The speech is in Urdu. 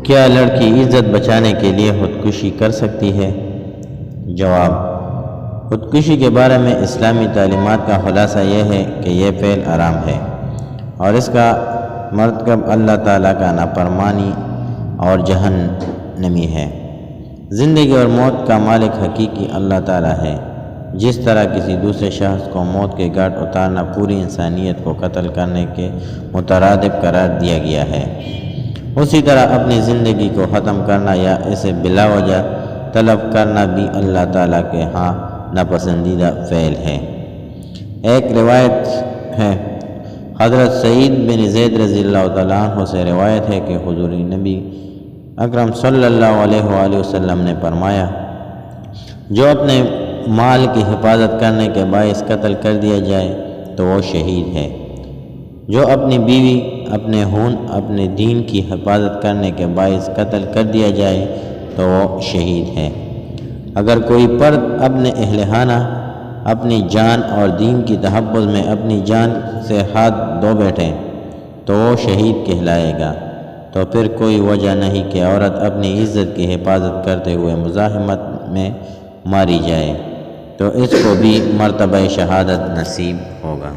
کیا لڑکی عزت بچانے کے لیے خودکشی کر سکتی ہے؟ جواب: خودکشی کے بارے میں اسلامی تعلیمات کا خلاصہ یہ ہے کہ یہ فعل حرام ہے اور اس کا مرتکب اللہ تعالیٰ کا نافرمانی اور جہنمی ہے۔ زندگی اور موت کا مالک حقیقی اللہ تعالیٰ ہے۔ جس طرح کسی دوسرے شخص کو موت کے گھاٹ اتارنا پوری انسانیت کو قتل کرنے کے مترادف قرار دیا گیا ہے، اسی طرح اپنی زندگی کو ختم کرنا یا اسے بلا وجہ تلف کرنا بھی اللہ تعالیٰ کے ہاں ناپسندیدہ فعل ہے۔ ایک روایت ہے، حضرت سعید بن زید رضی اللہ تعالیٰ عنہ سے روایت ہے کہ حضور نبی اکرم صلی اللہ علیہ وآلہ وسلم نے فرمایا، جو اپنے مال کی حفاظت کرنے کے باعث قتل کر دیا جائے تو وہ شہید ہے۔ جو اپنی بیوی، اپنے خون، اپنے دین کی حفاظت کرنے کے باعث قتل کر دیا جائے تو وہ شہید ہے۔ اگر کوئی فرد اپنے اہل خانہ، اپنی جان اور دین کی تحفظ میں اپنی جان سے ہاتھ دھو بیٹھے تو وہ شہید کہلائے گا، تو پھر کوئی وجہ نہیں کہ عورت اپنی عزت کی حفاظت کرتے ہوئے مزاحمت میں ماری جائے، تو اس کو بھی مرتبہ شہادت نصیب ہوگا۔